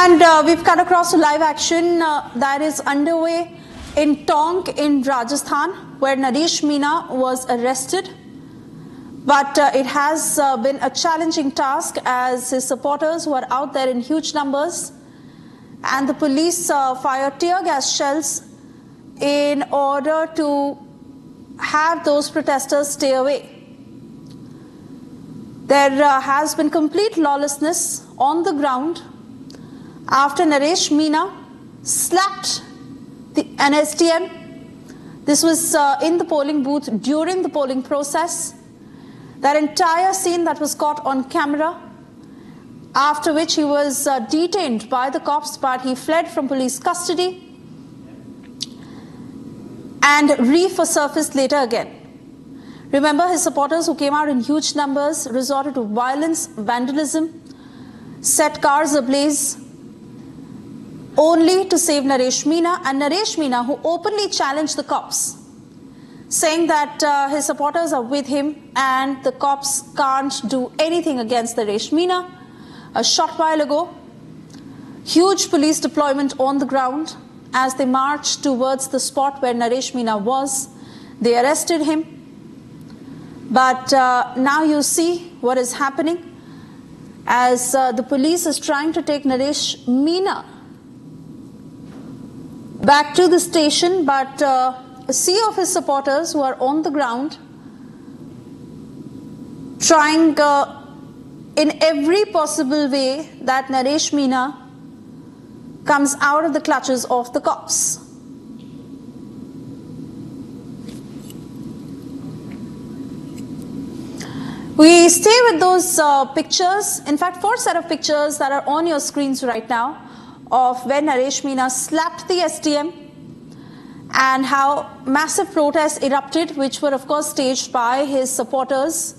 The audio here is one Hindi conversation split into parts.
And we've cut across a live action that is underway in Tonk in Rajasthan, where Naresh Meena was arrested. But it has been a challenging task as his supporters who are out there in huge numbers, and the police fired tear gas shells in order to have those protesters stay away. There has been complete lawlessness on the ground after Naresh Meena slapped an STM. This was in the polling booth during the polling process. That entire scene that was caught on camera, after which he was detained by the cops, but he fled from police custody and resurfaced later again. Remember, his supporters who came out in huge numbers resorted to violence, vandalism, set cars ablaze, only to save Naresh Meena. And Naresh Meena, who openly challenged the cops, saying that his supporters are with him and the cops can't do anything against Naresh Meena. A short while ago, huge police deployment on the ground as they marched towards the spot where Naresh Meena was. They arrested him. But now you see what is happening as the police is trying to take Naresh Meena back to the station, but a sea of his supporters who are on the ground trying in every possible way that Naresh Meena comes out of the clutches of the cops. We stay with those pictures, in fact 4 set of pictures that are on your screens right now of when Naresh Meena slapped the STM and how massive protests erupted, which were of course staged by his supporters,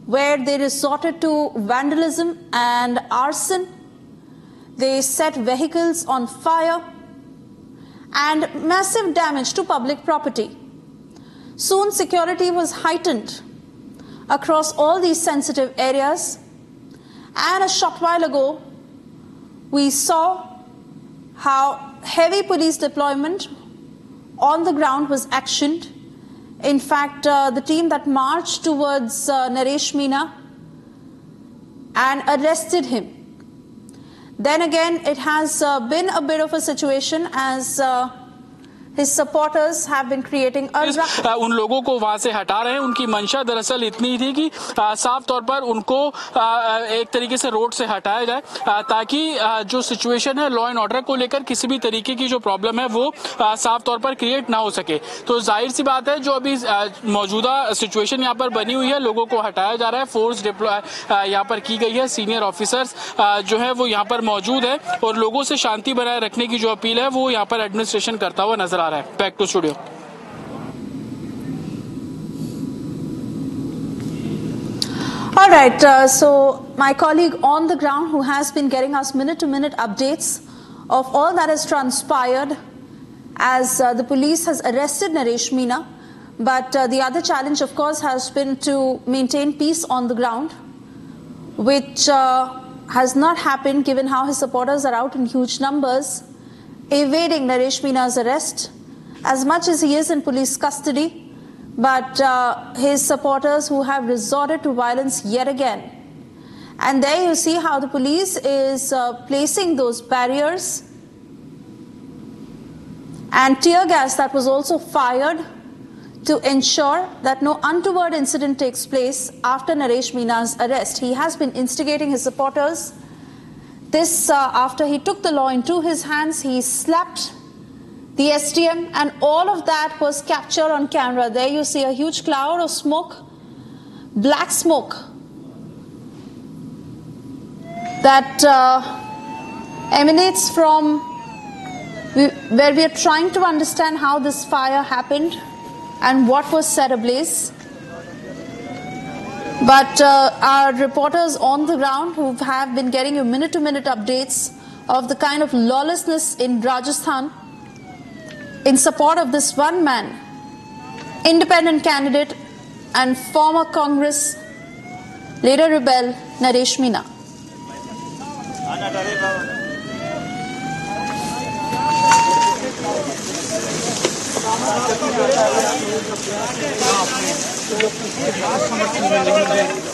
where they resorted to vandalism and arson. They set vehicles on fire and massive damage to public property. Soon security was heightened across all these sensitive areas, and a short while ago we saw how heavy police deployment on the ground was actioned. In fact, the team that marched towards Naresh Meena and arrested him. Then again, it has been a bit of a situation as his supporters have been creating a उन लोगों को वहां से हटा रहे हैं। उनकी मंशा दरअसल इतनी थी कि साफ तौर पर उनको एक तरीके से रोड से हटाया जाए ताकि जो सिचुएशन है लॉ एंड ऑर्डर को लेकर किसी भी तरीके की जो प्रॉब्लम है वो साफ तौर पर क्रिएट ना हो सके। तो जाहिर सी बात है जो अभी मौजूदा सिचुएशन यहाँ पर बनी हुई है, लोगों को हटाया जा रहा है, फोर्स डिप्लॉय यहाँ पर की गई है, सीनियर ऑफिसर्स जो है वो यहाँ पर मौजूद है और लोगों से शांति बनाए रखने की जो अपील है वो यहाँ पर एडमिनिस्ट्रेशन करता हुआ नजर Back to studio. All right, so my colleague on the ground who has been getting us minute-to-minute updates of all that has transpired as the police has arrested Naresh Meena, but the other challenge of course has been to maintain peace on the ground, which has not happened given how his supporters are out in huge numbers evading Naresh Meena's arrest, as much as he is in police custody, but his supporters who have resorted to violence yet again. And there you see how the police is placing those barriers and tear gas that was also fired to ensure that no untoward incident takes place after Naresh Meena's arrest. He has been instigating his supporters. This after he took the law into his hands, he slapped the STM, and all of that was captured on camera. There you see a huge cloud of smoke, black smoke, that emanates from where we are trying to understand how this fire happened and what was set ablaze. But our reporters on the ground who have been getting you minute-to-minute updates of the kind of lawlessness in Rajasthan in support of this one man, independent candidate and former Congress leader rebel Naresh Meena.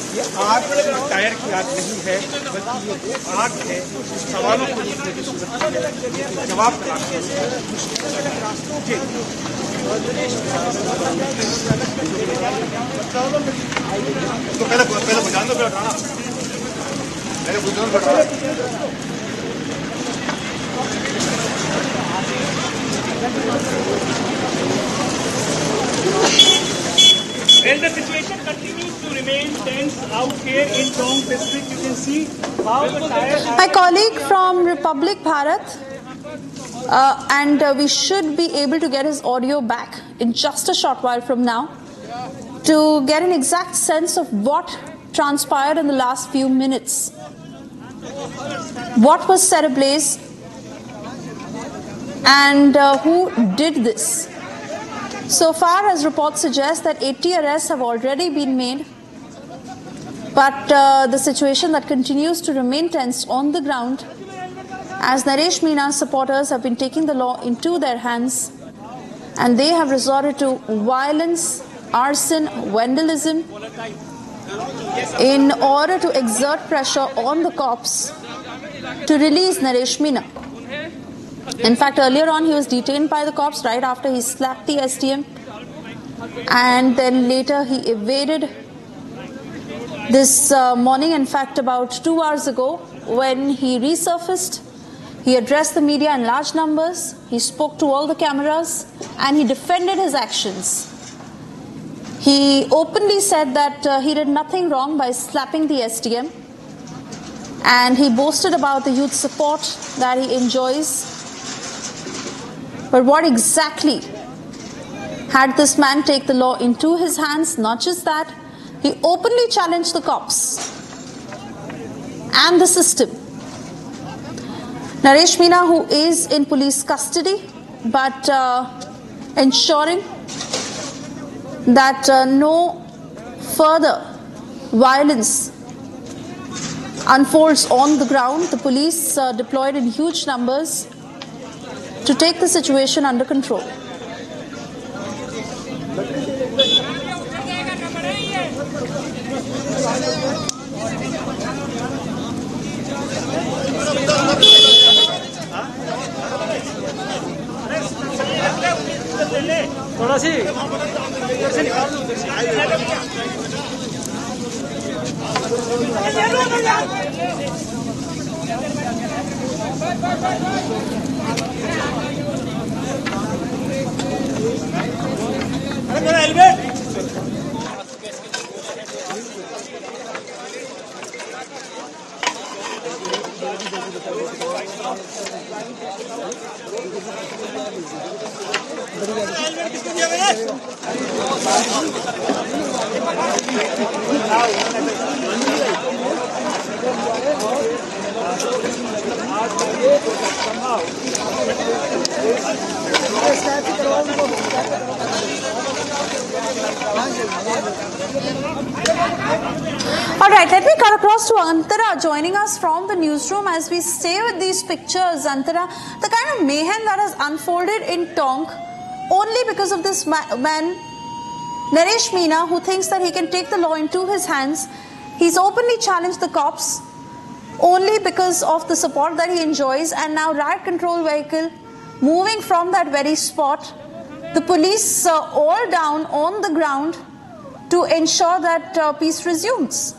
ये आग टायर की आग नहीं है, बल्कि ये आग है सवालों को लिखने की सूरत है, जवाब तलाश तो पहले बुझा दो, पहले बुझा दो। Well, the situation continues to remain tense out here in Tong district. You can see how the tire... My colleague from Republic Bharat, and we should be able to get his audio back in just a short while from now to get an exact sense of what transpired in the last few minutes. What was set ablaze and who did this? So far as reports suggest that 80 arrests have already been made, but the situation that continues to remain tense on the ground as Naresh Meena supporters have been taking the law into their hands and they have resorted to violence, arson, vandalism in order to exert pressure on the cops to release Naresh Meena. In fact, earlier on he was detained by the cops right after he slapped the SDM, and then later he evaded. This morning, in fact about 2 hours ago, when he resurfaced, he addressed the media in large numbers, he spoke to all the cameras and he defended his actions. He openly said that he did nothing wrong by slapping the SDM, and he boasted about the youth support that he enjoys. But what exactly had this man take the law into his hands? Not just that, he openly challenged the cops and the system. Naresh Meena, who is in police custody, but ensuring that no further violence unfolds on the ground. The police deployed in huge numbers to take the situation under control. थोड़ा सी मेरा helmet All right, let me cut across to Antara joining us from the newsroom as we stay with these pictures. Antara, the kind of mayhem that has unfolded in Tonk only because of this man, Naresh Meena, who thinks that he can take the law into his hands. He's openly challenged the cops only because of the support that he enjoys, and now riot control vehicle moving from that very spot. The police all down on the ground to ensure that peace resumes.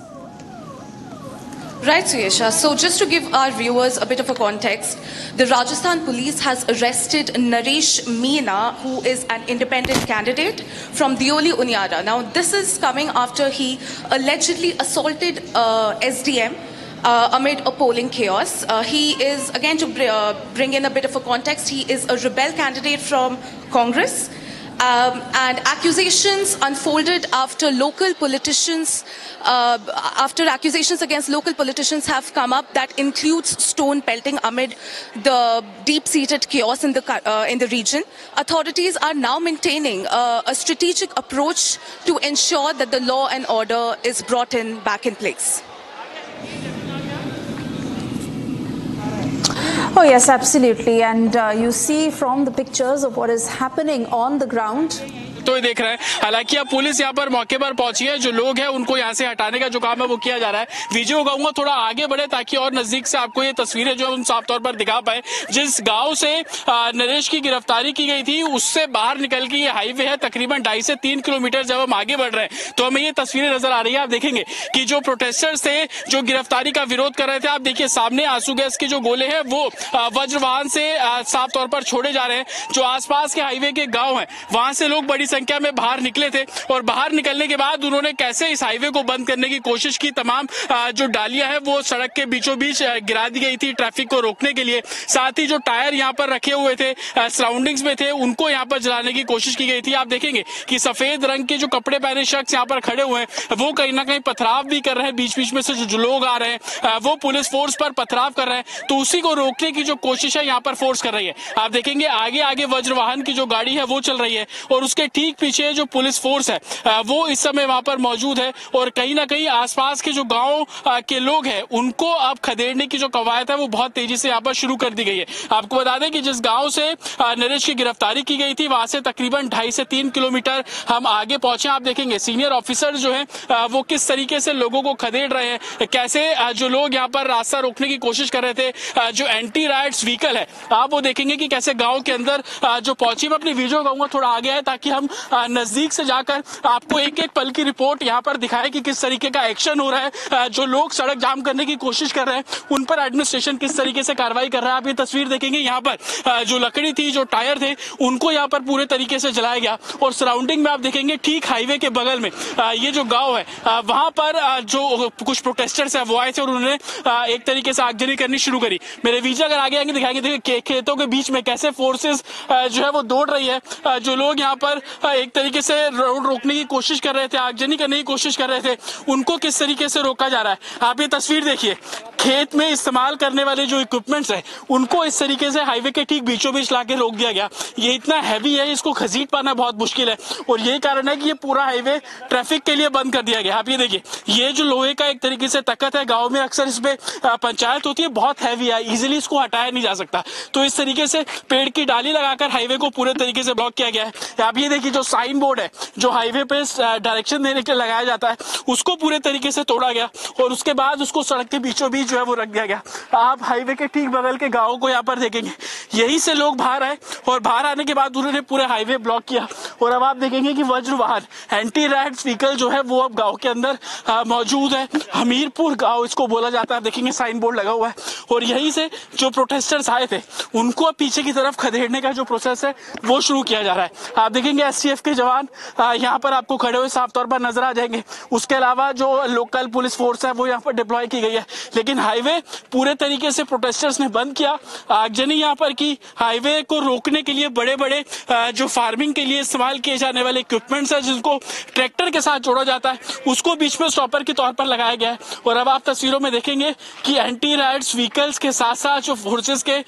Right, Suyesha. So just to give our viewers a bit of a context, the Rajasthan police has arrested Naresh Meena, who is an independent candidate from Deoli Unyara. Now, this is coming after he allegedly assaulted SDM amid a polling chaos. He is, again to bring in a bit of a context, he is a rebel candidate from Congress. And accusations unfolded after local politicians, after accusations against local politicians have come up that includes stone pelting amid the deep-seated chaos in the region. Authorities are now maintaining a strategic approach to ensure that the law and order is brought back in place. Oh yes, absolutely. And you see from the pictures of what is happening on the ground. तो ये देख रहे हैं, हालांकि अब पुलिस यहाँ पर मौके पर पहुंची है, जो लोग हैं उनको यहाँ से हटाने का जो काम है वो किया जा रहा है। वीडियो कहूंगा थोड़ा आगे बढ़े ताकि और नजदीक से आपको ये तस्वीरें जो है हम साफ तौर पर दिखा पाए। जिस गांव से नरेश की गिरफ्तारी की गई थी उससे बाहर निकल के ये हाईवे है, तकरीबन 2.5 से 3 किलोमीटर जब हम आगे बढ़ रहे हैं तो हमें ये तस्वीरें नजर आ रही है। आप देखेंगे कि जो प्रोटेस्टर्स थे जो गिरफ्तारी का विरोध कर रहे थे, आप देखिए सामने आंसू गैस के जो गोले हैं वो वज्र वाहन से साफ तौर पर छोड़े जा रहे हैं। जो आसपास के हाईवे के गाँव है वहां से लोग बड़ी संख्या में बाहर निकले थे और बाहर निकलने के बाद उन्होंने कैसे इस हाईवे को बंद करने की कोशिश की। तमाम जो डालियां हैं वो सड़क के बीचों बीच गिरा दी गई थी ट्रैफिक को रोकने के लिए। साथ ही जो टायर यहाँ पर रखे हुए थे सराउंडिंग्स में थे उनको यहाँ पर जलाने की कोशिश की गई थी। आप देखेंगे कि सफेद रंग के जो कपड़े पहने शख्स यहाँ पर खड़े हुए हैं वो कहीं ना कहीं पथराव भी कर रहे हैं। बीच बीच में से जो लोग आ रहे हैं वो पुलिस फोर्स पर पथराव कर रहे हैं, तो उसी को रोकने की जो कोशिश है यहाँ पर फोर्स कर रही है। आप देखेंगे आगे आगे वज्र वाहन की जो गाड़ी है वो चल रही है और उसके ठीक पीछे जो पुलिस फोर्स है वो इस समय वहां पर मौजूद है और कहीं ना कहीं आसपास के जो गांव के लोग हैं उनको अब खदेड़ने की जो कवायद है वो बहुत तेजी से यहाँ पर शुरू कर दी गई है। आपको बता दें कि जिस गांव से नरेश की गिरफ्तारी की गई थी वहां से तकरीबन 2.5 से 3 किलोमीटर हम आगे पहुंचे। आप देखेंगे सीनियर ऑफिसर जो है वो किस तरीके से लोगों को खदेड़ रहे हैं, कैसे जो लोग यहाँ पर रास्ता रोकने की कोशिश कर रहे थे। जो एंटी राइट्स व्हीकल है आप वो देखेंगे कि कैसे गाँव के अंदर जो पहुंची। मैं अपनी वीडियो कहूंगा थोड़ा आगे है ताकि हम नजदीक से जाकर आपको एक एक पल की रिपोर्ट यहाँ पर दिखाए कि किस तरीके का एक्शन हो रहा है। जो लोग सड़क जाम करने की कोशिश कर रहे हैं उन पर एडमिनिस्ट्रेशन किस तरीके से कार्रवाई कर रहा है। आप ये तस्वीर देखेंगे यहाँ पर जो लकड़ी थी जो टायर थे उनको यहाँ पर पूरे तरीके से जलाया गया और सराउंडिंग में आप देखेंगे ठीक हाईवे के बगल में ये जो गाँव है वहां पर जो कुछ प्रोटेस्टर्स है वो आए थे और उन्होंने एक तरीके से आगजनी करनी शुरू करी। मेरे वीडियो अगर आगे आएंगे दिखाएंगे, देखिए खेतों के बीच में कैसे फोर्सेस जो है वो दौड़ रही है। जो लोग यहाँ पर एक तरीके से रोड रोकने की कोशिश कर रहे थे, आगजनी करने की कोशिश कर रहे थे, उनको किस तरीके से रोका जा रहा है। आप ये तस्वीर देखिए, खेत में इस्तेमाल करने वाले जो इक्विपमेंट्स है उनको इस तरीके से हाईवे के ठीक बीचों बीच लाके रोक दिया गया। ये इतना हैवी है, इसको खसीट पाना बहुत मुश्किल है और यही कारण है कि ये पूरा हाईवे ट्रैफिक के लिए बंद कर दिया गया। आप ये देखिए, ये जो लोहे का एक तरीके से तख्त है, गाँव में अक्सर इस पे पंचायत होती है, बहुत हैवी है, इजिली इसको हटाया नहीं जा सकता। तो इस तरीके से पेड़ की डाली लगाकर हाईवे को पूरे तरीके से ब्लॉक किया गया है। आप ये देखिए, जो साइन बोर्ड है जो हाईवे पे डायरेक्शन देने के लिए लगाया जाता है उसको पूरे तरीके से तोड़ा गया और उसके बाद उसको सड़क के बीचों बीच जो है वो रख दिया गया। आप हाईवे के ठीक बगल के गाँव को यहाँ पर देखेंगे, यहीं से लोग बाहर आए और बाहर आने के बाद उन्होंने पूरे हाईवे ब्लॉक किया और अब आप देखेंगे कि वज्र वाहन एंटी राइट्स व्हीकल जो है वो अब गाँव के अंदर मौजूद है। हमीरपुर गाँव इसको बोला जाता है, देखेंगे साइन बोर्ड लगा हुआ है और यहीं से जो प्रोटेस्टर्स आए थे उनको अब पीछे की तरफ खदेड़ने का जो प्रोसेस है वो शुरू किया जा रहा है। आप देखेंगे एसटीएफ के जवान यहाँ पर आपको खड़े हुए साफ तौर पर नजर आ जाएंगे। उसके अलावा जो लोकल पुलिस फोर्स है वो यहाँ पर डिप्लॉय की गई है, लेकिन हाईवे पूरे तरीके से प्रोटेस्टर्स ने बंद किया। आगजनी यहाँ पर की हाईवे को रोकने के लिए बड़े बड़े जो फार्मिंग के लिए इस्तेमाल किए जाने वाले इक्विपमेंट्स है जिनको ट्रैक्टर के साथ जोड़ा जाता है उसको बीच में स्टॉपर के तौर पर लगाया गया है। और अब आप तस्वीरों में देखेंगे कि एंटी राइट्स व्हीकल्स के साथ साथ जो फोर्सेस के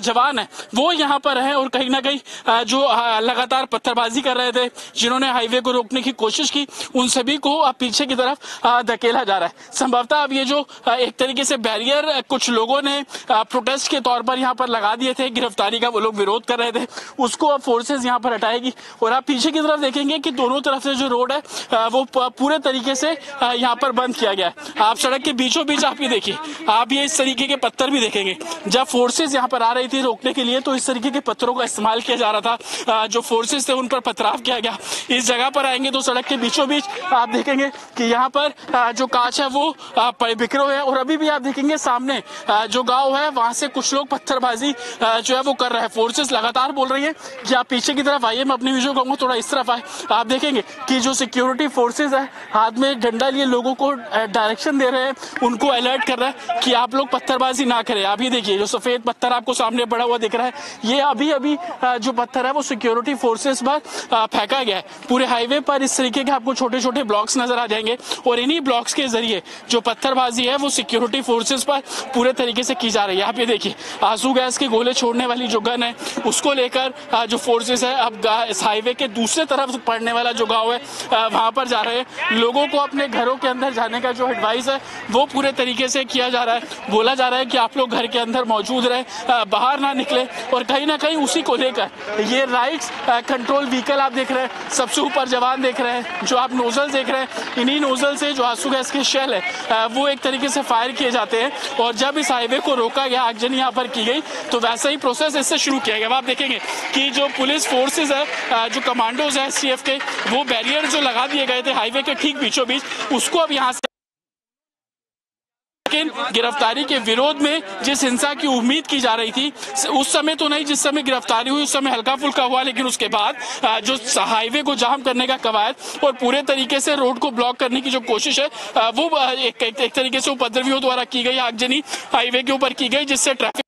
जवान है वो यहाँ पर है और कहीं ना कहीं जो लगातार पत्थरबाजी कर रहे थे, जिन्होंने हाईवे को रोकने की कोशिश की, उन सभी को अब पीछे की तरफ धकेला जा रहा है। संभवतः अब ये जो एक तरीके से बैरियर कुछ लोगों ने प्रोटेस्ट के तौर पर यहाँ पर लगा दिए थे, गिरफ्तारी का वो लोग विरोध कर रहे थे, उसको अब फोर्सेस यहाँ पर हटाएगी। और आप पीछे की तरफ देखेंगे कि दोनों तरफ से जो रोड है वो पूरे तरीके से यहाँ पर बंद किया गया है। आप सड़क के बीचों बीच आप ये देखिए, आप ये इस तरीके के पत्थर भी देखेंगे। जब फोर्सेस यहाँ पर आ रही थी रोकने के लिए तो इस तरीके के पत्थरों का इस्तेमाल किया जा रहा था, जो फोर्सेस थे उन पर पथराव किया गया। इस जगह पर आएंगे तो सड़क के बीचों बीच आप देखेंगे कि यहाँ पर जो कांच है वो बिखरे हुए हैं और अभी भी आप देखेंगे सामने जो गांव है वहां से कुछ लोग पत्थरबाजी जो है वो कर रहे हैं। फोर्सेस लगातार बोल रही है कि आप पीछे की तरफ आइए, मैं अपनी वीडियो कहूंगा थोड़ा इस तरफ आए। आप देखेंगे कि जो सिक्योरिटी फोर्सेस है हाथ में डंडा लिए लोगों को डायरेक्शन दे रहे हैं, उनको अलर्ट कर रहा है कि आप लोग पत्थरबाजी ना करें। आप ये देखिए, जो सफेद पत्थर आपको सामने पड़ा हुआ दिख रहा है, ये अभी अभी जो पत्थर है वो सिक्योरिटी फोर्सेस पर फेंका गया है। पूरे हाईवे पर इस तरीके के आपको छोटे छोटे ब्लॉक्स नजर आ जाएंगे और इन्हीं ब्लॉक्स के जरिए जो पत्थरबाजी है वो सिक्योरिटी फोर्स फोर्सेस पर पूरे तरीके से की जा रही है। आप ये देखिए, आंसू गैस के गोले छोड़ने वाली जो गन है उसको लेकर जो फोर्सेस है अब इस हाईवे के दूसरे तरफ पड़ने वाला जो गाँव है वहां पर जा रहे हैं। लोगों को अपने घरों के अंदर जाने का जो एडवाइस है वो पूरे तरीके से किया जा रहा है। बोला जा रहा है कि आप लोग घर के अंदर मौजूद रहे, बाहर ना निकले। और कहीं ना कहीं उसी को लेकर ये राइट्स कंट्रोल व्हीकल आप देख रहे हैं, सबसे ऊपर जवान देख रहे हैं, जो आप नोजल देख रहे हैं, इन्हीं नोजल से जो आंसू गैस के शेल है वो एक तरीके से फायर किए जाते हैं। और जब इस हाईवे को रोका गया, आगजनी यहाँ पर की गई, तो वैसा ही प्रोसेस इससे शुरू किया गया। आप देखेंगे कि जो पुलिस फोर्सेज है, जो कमांडोज है STF के, वो बैरियर जो लगा दिए गए थे हाईवे के ठीक बीचों बीच, उसको अब यहाँ से लेकिन गिरफ्तारी के विरोध में जिस हिंसा की उम्मीद की जा रही थी उस समय तो नहीं, जिस समय गिरफ्तारी हुई उस समय हल्का फुल्का हुआ, लेकिन उसके बाद जो हाईवे को जाम करने का कवायद और पूरे तरीके से रोड को ब्लॉक करने की जो कोशिश है वो एक तरीके से उपद्रवियों द्वारा की गई, आगजनी हाईवे के ऊपर की गई, जिससे ट्रैफिक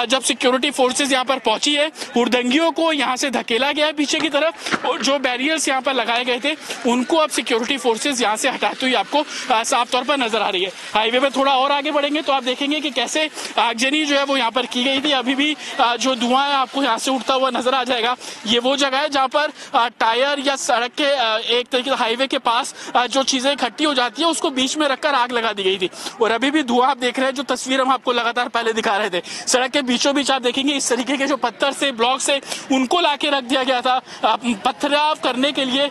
जब सिक्योरिटी फोर्सेस यहाँ पर पहुंची है, हुड़दंगियों को यहाँ से धकेला गया है पीछे की तरफ, और जो बैरियर्स यहाँ पर लगाए गए थे उनको अब सिक्योरिटी फोर्सेस यहाँ से हटाते हुए आपको साफ तौर पर नजर आ रही है। हाईवे पे थोड़ा और आगे बढ़ेंगे तो आप देखेंगे कि कैसे आगजनी जो है वो यहाँ पर की गई थी। अभी भी जो धुआं है आपको यहाँ से उठता हुआ नजर आ जाएगा। ये वो जगह है जहाँ पर टायर या सड़क के एक तरीके से हाईवे के पास जो चीजें इकट्ठी हो जाती है उसको बीच में रखकर आग लगा दी गई थी। और अभी भी धुआं आप देख रहे हैं, जो तस्वीर हम आपको लगातार पहले दिखा रहे थे, सड़क के बीचों बीच आप देखेंगे इस तरीके के जो पत्थर से ब्लॉक से उनको लाके रख दिया गया था, पथराव करने के लिए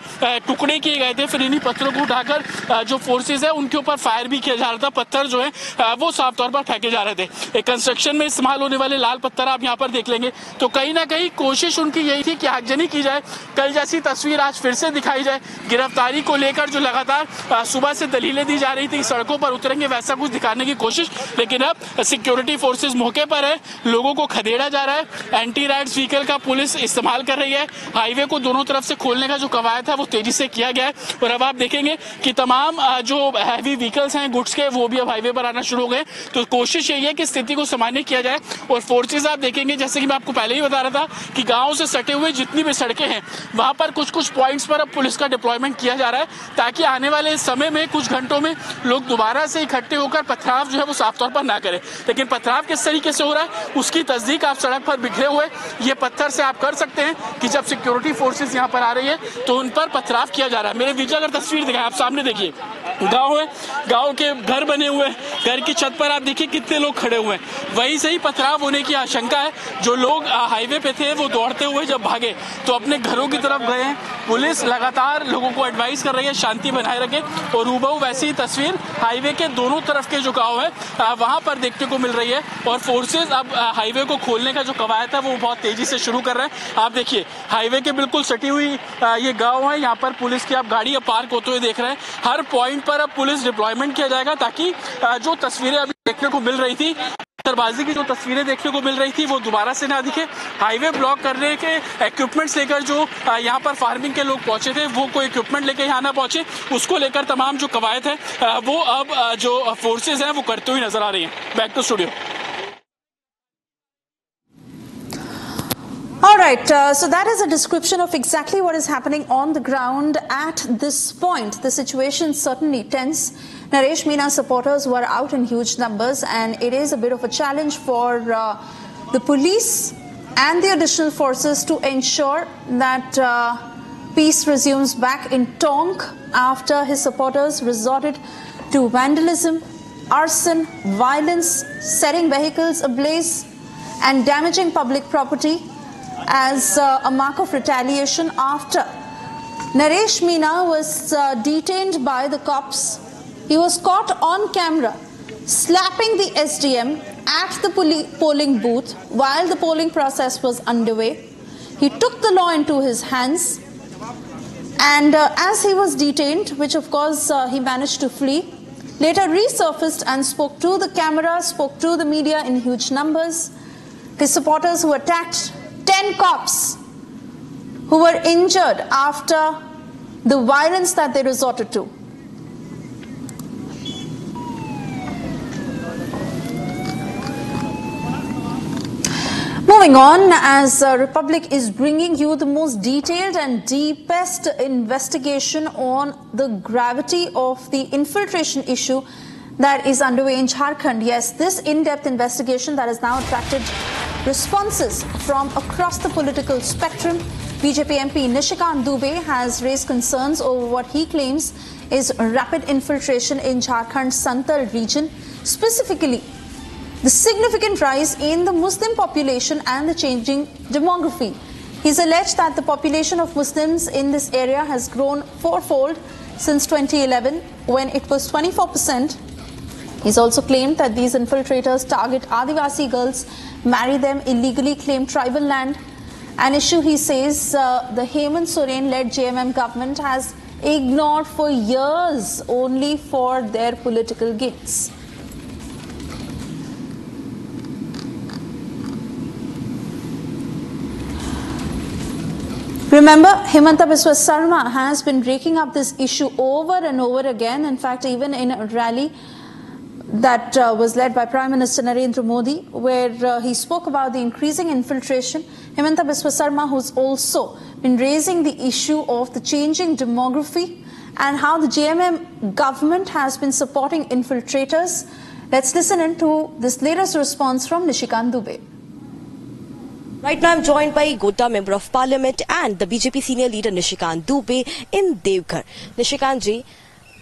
टुकड़े किए गए थे। फिर इन्हीं पत्थरों को उठाकर जो फोर्सेस है उनके ऊपर फायर भी किया जा रहा था। पत्थर जो है वो साफ तौर पर फेंके जा रहे थे। एक कंस्ट्रक्शन में इस्तेमाल होने वाले लाल पत्थर आप यहाँ पर देख लेंगे। तो कहीं ना कहीं कोशिश उनकी यही थी कि आगजनी की जाए, कल जैसी तस्वीर आज फिर से दिखाई जाए। गिरफ्तारी को लेकर जो लगातार सुबह से दलीलें दी जा रही थी, सड़कों पर उतरेंगे वैसा कुछ दिखाने की कोशिश, लेकिन अब सिक्योरिटी फोर्सेज मौके पर है, लोगों को खदेड़ा जा रहा है। एंटी राइड्स व्हीकल का पुलिस इस्तेमाल कर रही है। हाईवे को दोनों तरफ से खोलने का जो कवायद है वो तेजी से किया गया है। और अब आप देखेंगे कि तमाम जो हैवी व्हीकल्स हैं गुड्स के, वो भी अब हाईवे पर आना शुरू हो गए। तो कोशिश यही है कि स्थिति को सामान्य किया जाए। और फोर्सेज आप देखेंगे, जैसे कि मैं आपको पहले ही बता रहा था, कि गाँव से सटे हुए जितनी भी सड़कें हैं वहां पर कुछ कुछ पॉइंट्स पर अब पुलिस का डिप्लॉयमेंट किया जा रहा है, ताकि आने वाले समय में कुछ घंटों में लोग दोबारा से इकट्ठे होकर पथराव जो है वो साफ तौर पर ना करें। लेकिन पथराव किस तरीके से हो रहा है उसकी तस्दीक आप सड़क पर बिखरे हुए ये पत्थर से आप कर सकते हैं कि जब सिक्योरिटी फोर्सेस यहां पर आ रही है तो उन पर पथराव किया जा रहा है। मेरे बीच अगर तस्वीर दिखाएं, आप सामने देखिए, गांव है, गांव के घर बने हुए हैं, घर की छत पर आप देखिए कितने लोग खड़े हुए हैं। वहीं से ही पथराव होने की आशंका है। जो लोग हाईवे पे थे वो दौड़ते हुए जब भागे तो अपने घरों की तरफ गए हैं। पुलिस लगातार लोगों को एडवाइस कर रही है शांति बनाए रखें। और हूबहू वैसी ही तस्वीर हाईवे के दोनों तरफ के जो गाँव है वहां पर देखने को मिल रही है। और फोर्सेज अब हाईवे को खोलने का जो कवायद है वो बहुत तेजी से शुरू कर रहे हैं। आप देखिए हाईवे के बिल्कुल सटी हुई ये गांव है, यहाँ पर पुलिस की आप गाड़ी पार्क होते हुए देख रहे हैं। हर पॉइंट पर अब पुलिस डिप्लॉयमेंट किया जाएगा, ताकि जो तस्वीरें अभी देखने को मिल रही थी, पत्थरबाजी की जो तस्वीरें देखने को मिल रही थी, वो दोबारा से ना दिखे। हाईवे ब्लॉक करने के इक्विपमेंट्स लेकर जो यहाँ पर फार्मिंग के लोग पहुंचे थे वो कोई इक्विपमेंट लेकर यहाँ ना पहुंचे, उसको लेकर तमाम जो कवायद है वो अब जो फोर्सेज हैं वो करते हुए नजर आ रही हैं। Back to studio. All right, so that is a description of exactly what is happening on the ground at this point. The situation is certainly tense. Naresh Meena supporters were out in huge numbers, and it is a bit of a challenge for the police and the additional forces to ensure that peace resumes back in Tonk after his supporters resorted to vandalism, arson, violence, setting vehicles ablaze and damaging public property as a mark of retaliation after Naresh Meena was detained by the cops. He was caught on camera slapping the SDM at the polling booth while the polling process was underway. He took the law into his hands, and as he was detained, which of course he managed to flee, later resurfaced and spoke to the camera, spoke to the media in huge numbers. His supporters who attacked 10 cops who were injured after the violence that they resorted to. Moving on, as Republic is bringing you the most detailed and deepest investigation on the gravity of the infiltration issue that is underway in Jharkhand. Yes, this in-depth investigation that has now attracted responses from across the political spectrum. BJP MP Nishikant Dubey has raised concerns over what he claims is rapid infiltration in Jharkhand's Santal region, specifically the significant rise in the Muslim population and the changing demography. He's alleged that the population of Muslims in this area has grown fourfold since 2011, when it was 24%. He's also claimed that these infiltrators target Adivasi girls, marry them, illegally claim tribal land, an issue he says the Hemant Soren-led JMM government has ignored for years only for their political gains. Remember, Himanta Biswa Sarma has been raking up this issue over and over again. In fact, even in a rally that was led by Prime Minister Narendra Modi, where he spoke about the increasing infiltration. Himanta Biswa Sarma, who's also been raising the issue of the changing demography and how the JMM government has been supporting infiltrators. Let's listen into this latest response from Nishikant Dubey. Right now I'm joined by Godda Member of Parliament and the BJP senior leader Nishikant Dubey in Devghar. Nishikant जी,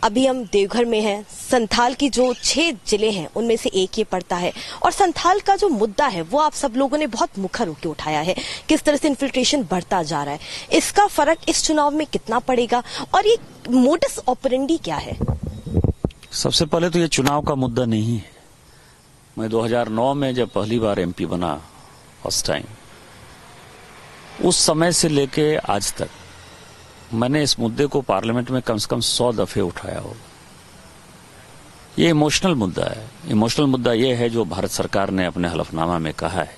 अभी हम देवघर में हैं। संथाल की जो 6 जिले हैं उनमें से एक ये पड़ता है और संथाल का जो मुद्दा है वो आप सब लोगों ने बहुत मुखर होकर उठाया है। किस तरह से इन्फिल्ट्रेशन बढ़ता जा रहा है, इसका फर्क इस चुनाव में कितना पड़ेगा और ये मोडस ऑपरेंडी क्या है? सबसे पहले तो ये चुनाव का मुद्दा नहीं है। मैं 2009 में जब पहली बार एमपी बना, फर्स्ट टाइम, उस समय से लेके आज तक मैंने इस मुद्दे को पार्लियामेंट में कम से कम 100 दफे उठाया होगा। ये इमोशनल मुद्दा है। इमोशनल मुद्दा ये है जो भारत सरकार ने अपने हलफनामा में कहा है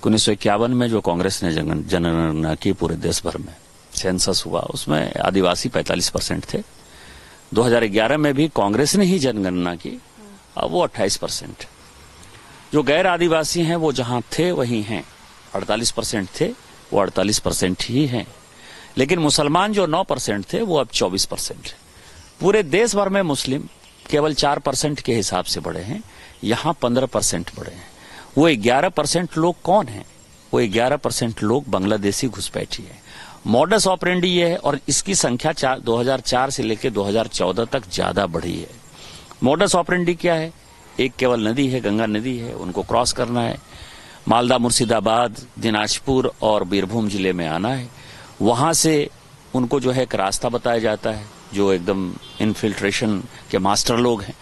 कि 1951 में जो कांग्रेस ने जनगणना की पूरे देश भर में, सेंसस हुआ, उसमें आदिवासी 45% थे। 2011 में भी कांग्रेस ने ही जनगणना की, अब वो 28%। जो गैर आदिवासी हैं वो जहां थे वहीं हैं, 48% थे, वो 48% ही हैं। लेकिन मुसलमान जो 9% थे वो अब 24% है। पूरे देश भर में मुस्लिम केवल 4% के हिसाब से बढ़े हैं, यहां 15% बढ़े हैं। वो 11% लोग कौन हैं? वो 11% लोग बांग्लादेशी घुसपैठी है। मॉडस ऑपरेंडी ये है और इसकी संख्या 2004 से लेकर 2014 तक ज्यादा बढ़ी है। मॉडस ऑपरेंडी क्या है? एक केवल नदी है, गंगा नदी है, उनको क्रॉस करना है, मालदा, मुर्शिदाबाद, दिनाजपुर और बीरभूम जिले में आना है। वहां से उनको जो है एक रास्ता बताया जाता है, जो एकदम इन्फिल्ट्रेशन के मास्टर लोग हैं,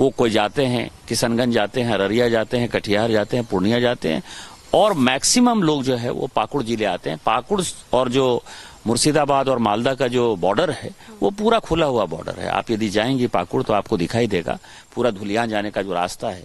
वो कोई जाते हैं, किशनगंज जाते हैं, अररिया जाते हैं, कटिहार जाते हैं, पूर्णिया जाते हैं और मैक्सिमम लोग जो है वो पाकुड़ जिले आते हैं। पाकुड़ और जो मुर्शिदाबाद और मालदा का जो बॉर्डर है वो पूरा खुला हुआ बॉर्डर है। आप यदि जाएंगे पाकुड़ तो आपको दिखाई देगा पूरा धुलियान जाने का जो रास्ता है।